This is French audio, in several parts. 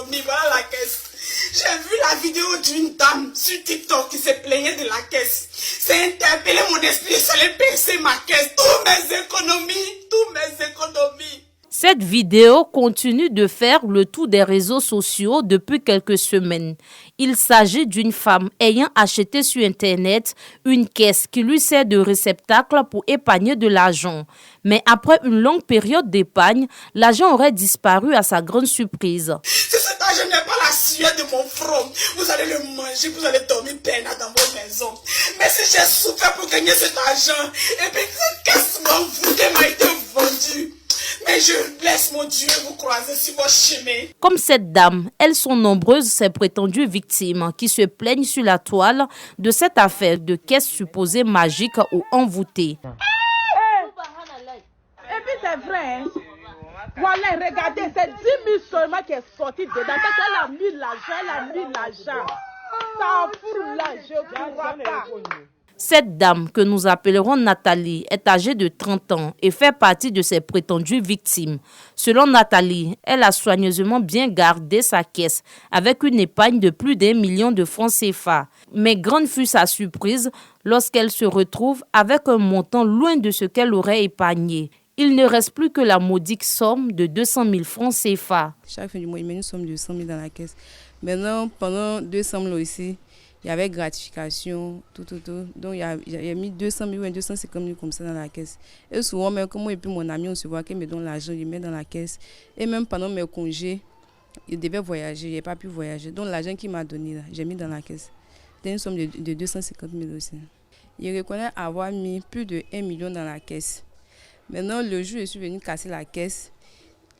économie, voilà la caisse. J'ai vu la vidéo d'une dame sur TikTok qui se plaignait de la caisse. C'est interpellé mon esprit, ça allait percer ma caisse. Tous mes économies. Cette vidéo continue de faire le tour des réseaux sociaux depuis quelques semaines. Il s'agit d'une femme ayant acheté sur Internet une caisse qui lui sert de réceptacle pour épargner de l'argent. Mais après une longue période d'épargne, l'argent aurait disparu à sa grande surprise. Si cet argent n'est pas la sueur de mon front, vous allez le manger, vous allez dormir peinard dans vos maisons. Mais si j'ai souffert pour gagner cet argent, et bien cette caisse m'a été vendue. Mais je laisse mon Dieu vous croiser sur vos chemins. Comme cette dame, elles sont nombreuses ces prétendues victimes qui se plaignent sur la toile de cette affaire de caisse supposée magique ou envoûtée. Et puis c'est vrai, hein? Voilà, regardez, c'est 10 000 seulement qui est sorti dedans. Elle a mis l'argent. Ça fout là, je ne crois pas. Cette dame, que nous appellerons Nathalie, est âgée de 30 ans et fait partie de ses prétendues victimes. Selon Nathalie, elle a soigneusement bien gardé sa caisse avec une épargne de plus d'1 million de francs CFA. Mais grande fut sa surprise lorsqu'elle se retrouve avec un montant loin de ce qu'elle aurait épargné. Il ne reste plus que la modique somme de 200 000 francs CFA. Chaque fin du mois, il met une somme de 100 000 dans la caisse. Maintenant, pendant 200 000 aussi, il y avait gratification, tout. Donc, il y a mis 200 000 ou 250 000 comme ça dans la caisse. Et souvent, même comme moi et puis mon ami, on se voit qu'il me donne l'argent, il met dans la caisse. Et même pendant mes congés, il devait voyager, il n'a pas pu voyager. Donc, l'argent qu'il m'a donné, là, j'ai mis dans la caisse. C'était une somme de 250 000 aussi. Il reconnaît avoir mis plus de 1 million dans la caisse. Maintenant, le jour où je suis venu casser la caisse,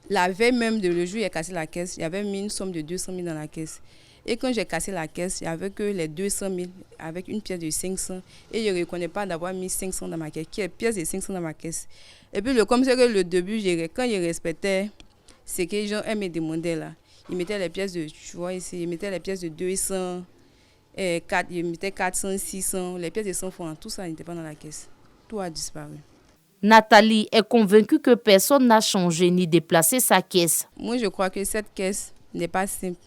la veille même de le jour où il a cassé la caisse, il avait mis une somme de 200 000 dans la caisse. Et quand j'ai cassé la caisse, il n'y avait que les 200 000 avec une pièce de 500. Et je ne reconnais pas d'avoir mis 500 dans ma caisse, qui est pièce de 500 dans ma caisse. Et puis, comme c'est que le début, quand il respectait ce que les gens me demandaient là, il mettait les pièces de, tu vois ici, il mettait les pièces de 200, il mettait 400, 600, les pièces de 100 francs, tout ça n'était pas dans la caisse. Tout a disparu. Nathalie est convaincue que personne n'a changé ni déplacé sa caisse. Moi, je crois que cette caisse n'est pas simple.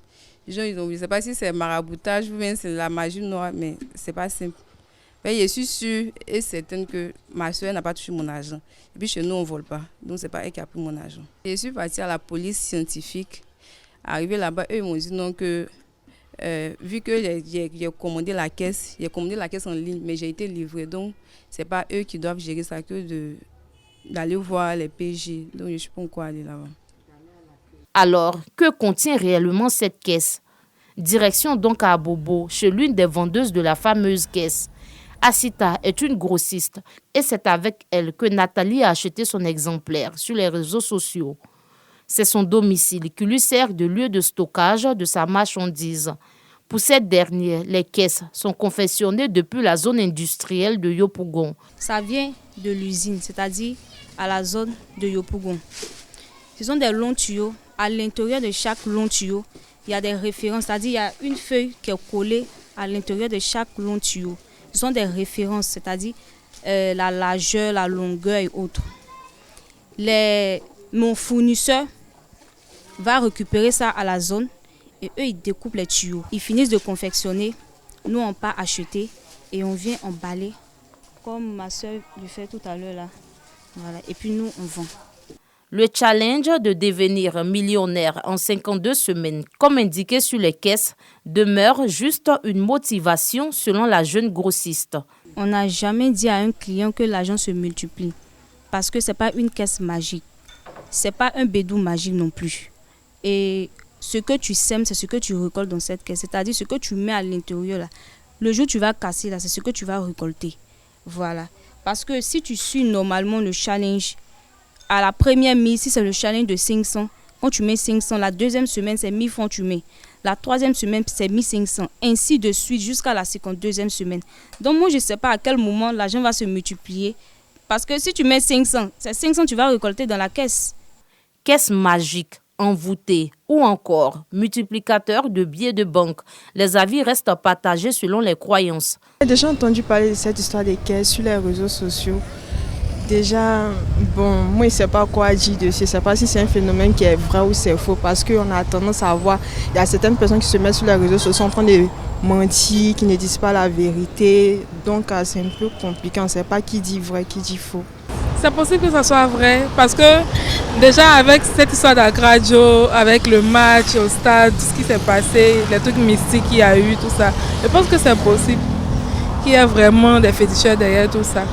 Les gens, je ne sais pas si c'est maraboutage ou bien c'est la magie noire, mais ce n'est pas simple. Mais je suis sûre et certaine que ma soeur n'a pas touché mon argent. Et puis chez nous, on ne vole pas. Donc, ce n'est pas elle qui a pris mon argent. Je suis partie à la police scientifique. Arrivé là-bas, eux m'ont dit non que, vu que j'ai commandé la caisse en ligne, mais j'ai été livrée. Donc, ce n'est pas eux qui doivent gérer ça que d'aller voir les PJ. Donc, je ne sais pas pourquoi aller là-bas. Alors, que contient réellement cette caisse? Direction donc à Abobo, chez l'une des vendeuses de la fameuse caisse. Asita est une grossiste et c'est avec elle que Nathalie a acheté son exemplaire sur les réseaux sociaux. C'est son domicile qui lui sert de lieu de stockage de sa marchandise. Pour cette dernière, les caisses sont confectionnées depuis la zone industrielle de Yopougon. Ça vient de l'usine, c'est-à-dire à la zone de Yopougon. Ce sont des longs tuyaux. À l'intérieur de chaque long tuyau, il y a des références, c'est-à-dire il y a une feuille qui est collée à l'intérieur de chaque long tuyau. Ce sont des références, c'est-à-dire la largeur, la longueur et autres. Mon fournisseur va récupérer ça à la zone et eux, ils découpent les tuyaux. Ils finissent de confectionner, nous on part acheter et on vient emballer, comme ma soeur le fait tout à l'heure là. Voilà. Et puis nous, on vend. Le challenge de devenir millionnaire en 52 semaines, comme indiqué sur les caisses, demeure juste une motivation selon la jeune grossiste. On n'a jamais dit à un client que l'argent se multiplie parce que ce n'est pas une caisse magique. Ce n'est pas un bédou magique non plus. Et ce que tu sèmes, c'est ce que tu récoltes dans cette caisse. C'est-à-dire ce que tu mets à l'intérieur là. Le jour où tu vas casser là, c'est ce que tu vas récolter. Voilà. Parce que si tu suis normalement le challenge, à la première mise, si c'est le challenge de 500, quand tu mets 500, la deuxième semaine, c'est 1000 francs tu mets. La troisième semaine, c'est 1500. Ainsi de suite jusqu'à la 52e semaine. Donc moi, je ne sais pas à quel moment l'argent va se multiplier. Parce que si tu mets 500, c'est 500 tu vas récolter dans la caisse. Caisse magique, envoûtée ou encore multiplicateur de billets de banque. Les avis restent partagés selon les croyances. J'ai déjà entendu parler de cette histoire des caisses sur les réseaux sociaux. Déjà, bon, moi, je ne sais pas quoi dire dessus. Je ne sais pas si c'est un phénomène qui est vrai ou c'est faux. Parce qu'on a tendance à voir, il y a certaines personnes qui se mettent sur les réseaux sociaux en train de mentir, qui ne disent pas la vérité. Donc, c'est un peu compliqué. On ne sait pas qui dit vrai, qui dit faux. C'est possible que ça soit vrai parce que déjà avec cette histoire d'Agradio, avec le match au stade, tout ce qui s'est passé, les trucs mystiques qu'il y a eu, tout ça, je pense que c'est possible qu'il y ait vraiment des féticheurs derrière tout ça.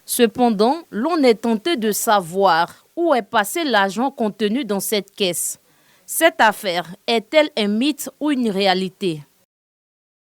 Cependant, l'on est tenté de savoir où est passé l'argent contenu dans cette caisse. Cette affaire est-elle un mythe ou une réalité ?